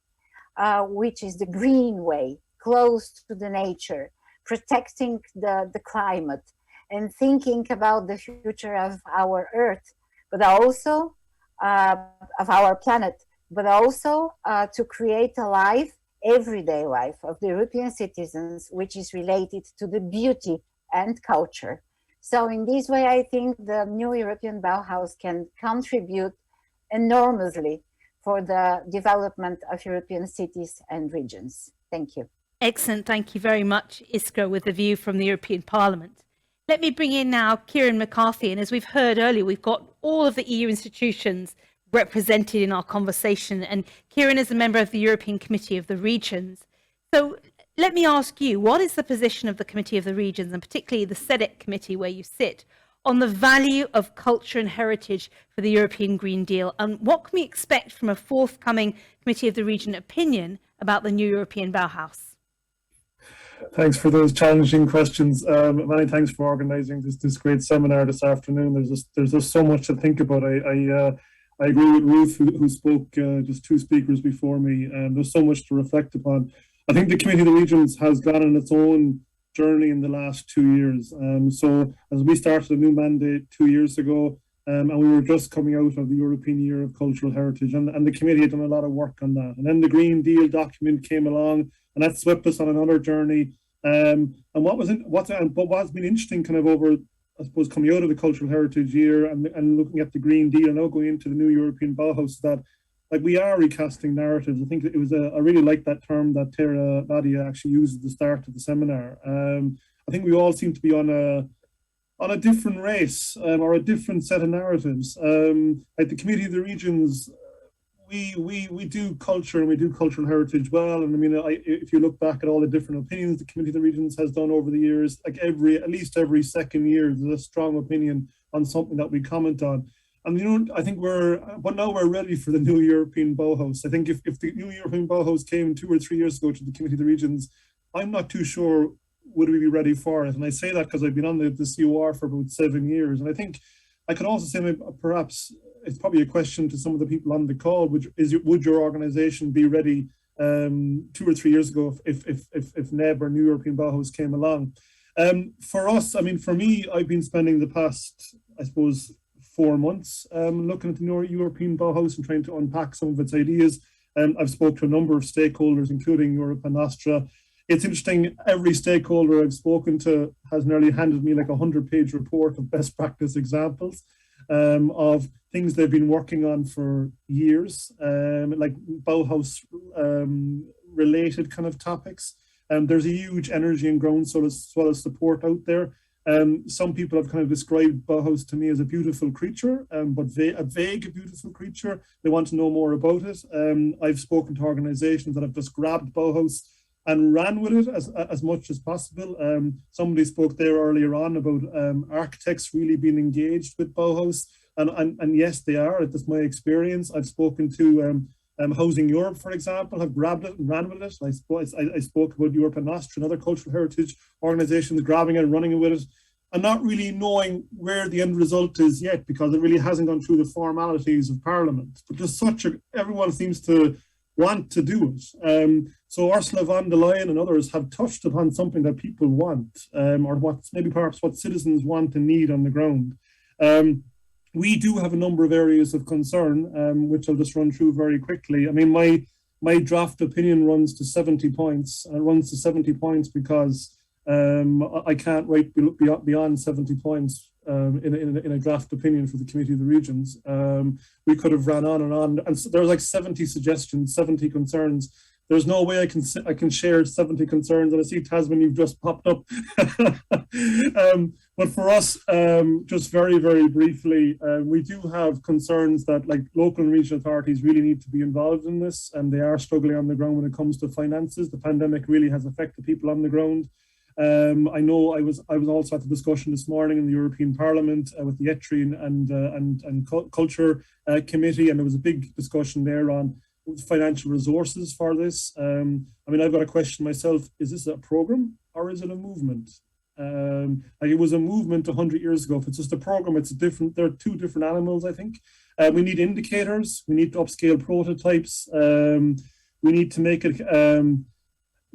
which is the green way, close to the nature, protecting the climate and thinking about the future of our earth, but also of our planet, but also to create a life, everyday life of the European citizens, which is related to the beauty and culture. So in this way, I think the new European Bauhaus can contribute enormously for the development of European cities and regions. Thank you. Excellent. Thank you very much, Iskra, with the view from the European Parliament. Let me bring in now Kieran McCarthy. And as we've heard earlier, we've got all of the EU institutions represented in our conversation. And Kieran is a member of the European Committee of the Regions. So let me ask you, what is the position of the Committee of the Regions, and particularly the SEDEC committee where you sit, on the value of culture and heritage for the European Green Deal? And what can we expect from a forthcoming Committee of the Region opinion about the new European Bauhaus? Thanks for those challenging questions. Many thanks for organising this great seminar this afternoon. There's just so much to think about. I agree with Ruth, who spoke just two speakers before me, and there's so much to reflect upon. I think the Committee of the Regions has gone on its own journey in the last 2 years. So as we started a new mandate 2 years ago, and we were just coming out of the European Year of Cultural Heritage, and the committee had done a lot of work on that. And then the Green Deal document came along, and that swept us on another journey. And what has been interesting kind of over, I suppose, coming out of the Cultural Heritage Year and looking at the Green Deal and now going into the new European Bauhaus, that like we are recasting narratives. I think it was I really like that term that I.D.E.A actually used at the start of the seminar. I think we all seem to be on a different race or a different set of narratives. Like the Committee of the Regions, we do culture and we do cultural heritage well. And I mean, if you look back at all the different opinions the Committee of the Regions has done over the years, like at least every second year, there's a strong opinion on something that we comment on. And I think but now we're ready for the new European Bauhaus. I think if the new European Bauhaus came 2 or 3 years ago to the Committee of the Regions, I'm not too sure would we be ready for it. And I say that because I've been on the COR for about 7 years. And I think I could also say perhaps it's probably a question to some of the people on the call, which is, would your organization be ready 2 or 3 years ago if NEB or New European Bauhaus came along? For us, I mean, for me, I've been spending the past, I suppose, 4 months looking at the new European Bauhaus and trying to unpack some of its ideas. I've spoken to a number of stakeholders, including Europa Nostra. It's interesting, every stakeholder I've spoken to has nearly handed me like a 100-page report of best practice examples of things they've been working on for years, like Bauhaus related kind of topics. There's a huge energy and groundswell as support out there. Some people have kind of described Bauhaus to me as a beautiful creature, but a vague beautiful creature. They want to know more about it. I've spoken to organizations that have just grabbed Bauhaus and ran with it as much as possible. Somebody spoke there earlier on about architects really being engaged with Bauhaus, and yes, they are. That's my experience. I've spoken to Housing Europe, for example, have grabbed it and ran with it. I spoke about Europa Nostra and other cultural heritage organizations grabbing it and running with it, and not really knowing where the end result is yet, because it really hasn't gone through the formalities of Parliament. But just everyone seems to want to do it. So Ursula von der Leyen and others have touched upon something that people want, or perhaps what citizens want and need on the ground. We do have a number of areas of concern, which I'll just run through very quickly. I mean, my draft opinion runs to 70 points. It runs to 70 points because I can't write beyond 70 points in a draft opinion for the Committee of the Regions. We could have ran on, and so there's like 70 suggestions, 70 concerns. There's no way I can share 70 concerns. And I see, Tasman, you've just popped up. But for us, just very, very briefly, we do have concerns that like local and regional authorities really need to be involved in this, and they are struggling on the ground when it comes to finances. The pandemic really has affected people on the ground. I know I was also at the discussion this morning in the European Parliament with the I.D.E.A and Culture Committee, and there was a big discussion there on financial resources for this. I mean, I've got a question myself: is this a program or is it a movement? Like it was a movement 100 years ago. If it's just a program, it's different. There are two different animals, I think. We need indicators. We need to upscale prototypes. We need to make it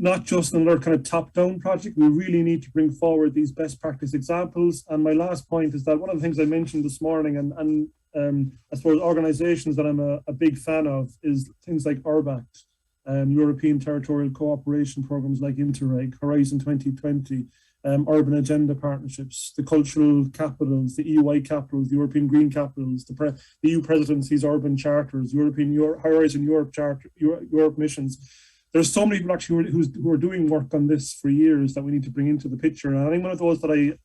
not just another kind of top-down project. We really need to bring forward these best practice examples. And my last point is that one of the things I mentioned this morning, and I suppose organizations that I'm a big fan of, is things like URBACT, European Territorial Cooperation Programs like Interreg, Horizon 2020, urban agenda partnerships, the cultural capitals, the EUI capitals, the European Green capitals, the EU presidency's urban charters, Horizon Europe charter, Europe missions. There's so many people actually who are doing work on this for years that we need to bring into the picture. And I think one of those that I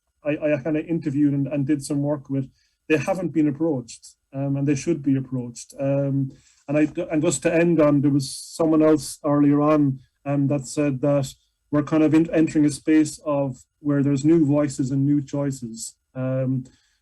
kind of interviewed and did some work with, they haven't been approached, and they should be approached. And just to end on, there was someone else earlier on that said that we're kind of entering a space of where there's new voices and new choices.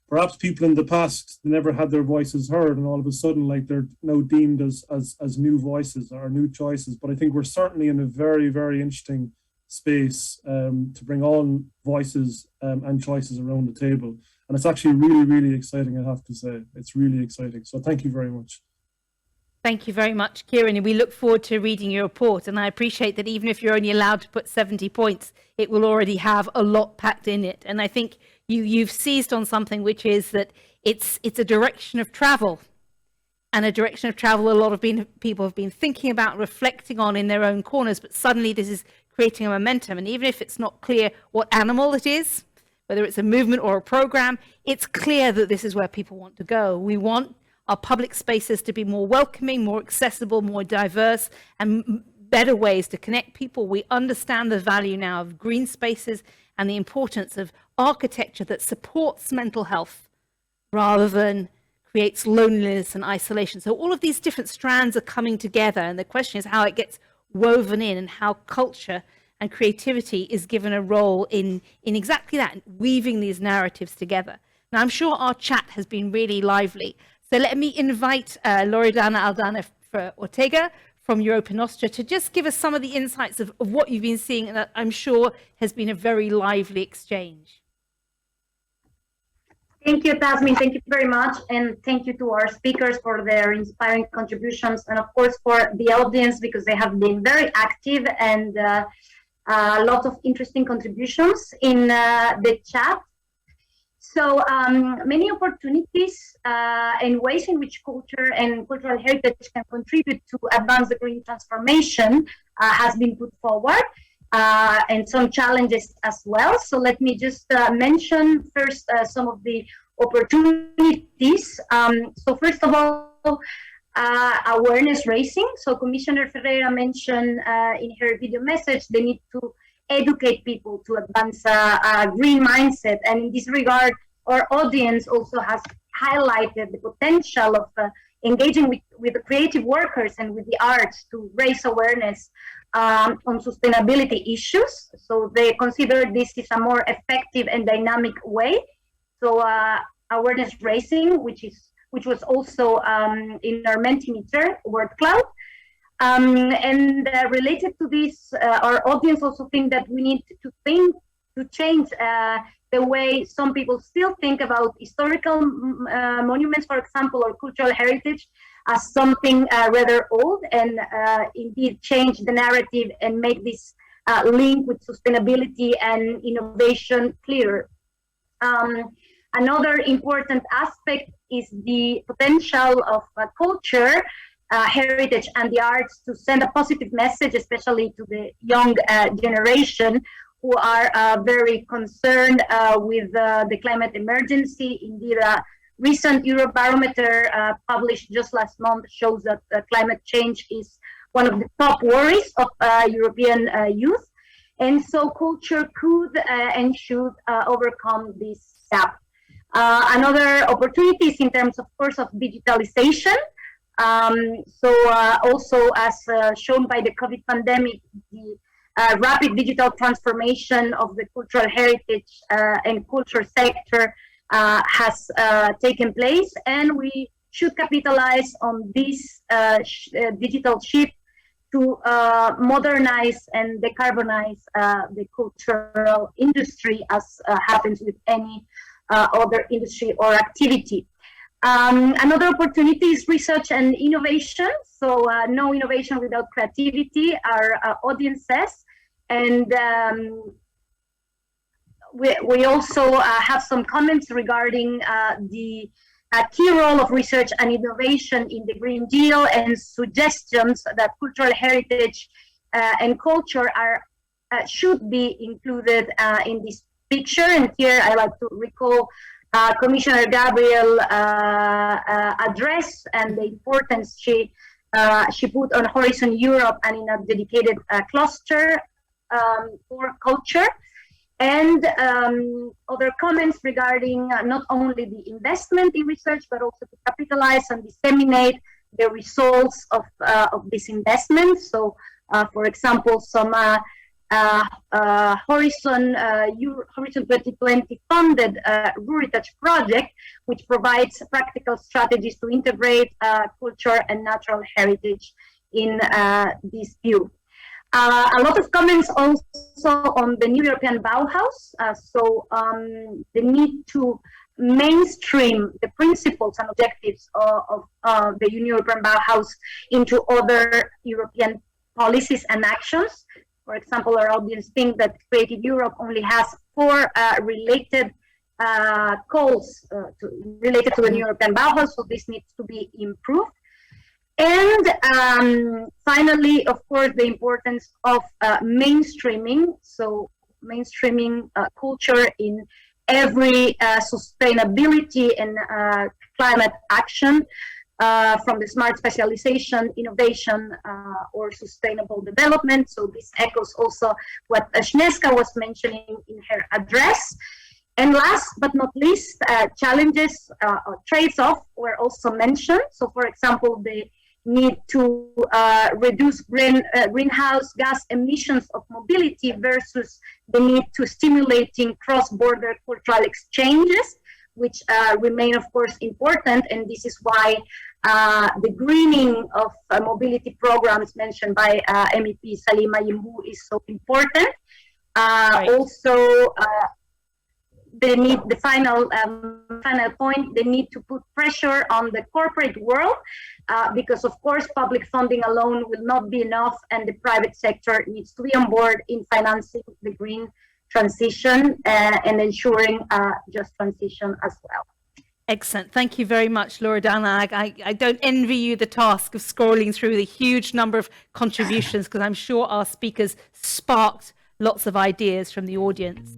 Perhaps people in the past never had their voices heard, and all of a sudden, like, they're now deemed as new voices or new choices. But I think we're certainly in a very, very interesting space to bring all voices and choices around the table. And it's actually really, really exciting, I have to say. It's really exciting. So thank you very much. Thank you very much, Kieran. And we look forward to reading your report. And I appreciate that even if you're only allowed to put 70 points, it will already have a lot packed in it. And I think you've seized on something, which is that it's a direction of travel, and a direction of travel a lot of people have been thinking about, reflecting on in their own corners. But suddenly this is creating a momentum. And even if it's not clear what animal it is, whether it's a movement or a program, it's clear that this is where people want to go. We want our public spaces to be more welcoming, more accessible, more diverse, and better ways to connect people. We understand the value now of green spaces and the importance of architecture that supports mental health rather than creates loneliness and isolation. So all of these different strands are coming together, and the question is how it gets woven in, and how culture and creativity is given a role in exactly that, weaving these narratives together. Now, I'm sure our chat has been really lively. So let me invite Loredana Aldana Ortega from Europa Nostra to just give us some of the insights of what you've been seeing, and that I'm sure has been a very lively exchange. Thank you, Tamsin. Thank you very much. And thank you to our speakers for their inspiring contributions, and of course for the audience, because they have been very active and a lot of interesting contributions in the chat. So many opportunities and ways in which culture and cultural heritage can contribute to advance the green transformation has been put forward, and some challenges as well. So let me just mention first some of the opportunities. So first of all, awareness raising. So Commissioner Ferreira mentioned in her video message the need to educate people to advance a green mindset. And in this regard, our audience also has highlighted the potential of engaging with the creative workers and with the arts to raise awareness on sustainability issues. So they consider this is a more effective and dynamic way. So awareness raising, which was also in our Mentimeter word cloud. And related to this, our audience also think that we need to change the way some people still think about historical monuments, for example, or cultural heritage as something rather old, and indeed change the narrative and make this link with sustainability and innovation clearer. Another important aspect is the potential of culture, heritage, and the arts to send a positive message, especially to the young generation who are very concerned with the climate emergency. Indeed, a recent Eurobarometer published just last month shows that climate change is one of the top worries of European youth. And so culture could and should overcome this gap. Another opportunity is in terms, of course, of digitalization. Also, as shown by the COVID pandemic, the rapid digital transformation of the cultural heritage and culture sector has taken place, and we should capitalize on this digital shift to modernize and decarbonize the cultural industry, as happens with any other industry or activity. Another opportunity is research and innovation. So no innovation without creativity, our audience says. And we also have some comments regarding the key role of research and innovation in the Green Deal, and suggestions that cultural heritage and culture should be included in this picture. And here I like to recall Commissioner Gabriel address and the importance she put on Horizon Europe and in a dedicated cluster for culture. And other comments regarding not only the investment in research, but also to capitalize and disseminate the results of this investment. So, for example, some Horizon 2020 funded Ruritage project, which provides practical strategies to integrate culture and natural heritage in this view. A lot of comments also on the new European Bauhaus. The need to mainstream the principles and objectives of the new European Bauhaus into other European policies and actions. For example, our audience think that Creative Europe only has 4 related calls related to the new European Bauhaus, so this needs to be improved. And finally, of course, the importance of mainstreaming. So mainstreaming culture in every sustainability and climate action, from the smart specialization, innovation, or sustainable development. So this echoes also what Sneška was mentioning in her address. And last but not least, challenges or trades-off were also mentioned. So for example, the need to reduce greenhouse gas emissions of mobility versus the need to stimulating cross-border cultural exchanges, which remain, of course, important. And this is why the greening of mobility programs mentioned by MEP Salima Yimbu is so important. Also, they need the final point. They need to put pressure on the corporate world because, of course, public funding alone will not be enough, and the private sector needs to be on board in financing the green transition and ensuring just transition as well. Excellent. Thank you very much, Loredana. I don't envy you the task of scrolling through the huge number of contributions, because I'm sure our speakers sparked lots of ideas from the audience.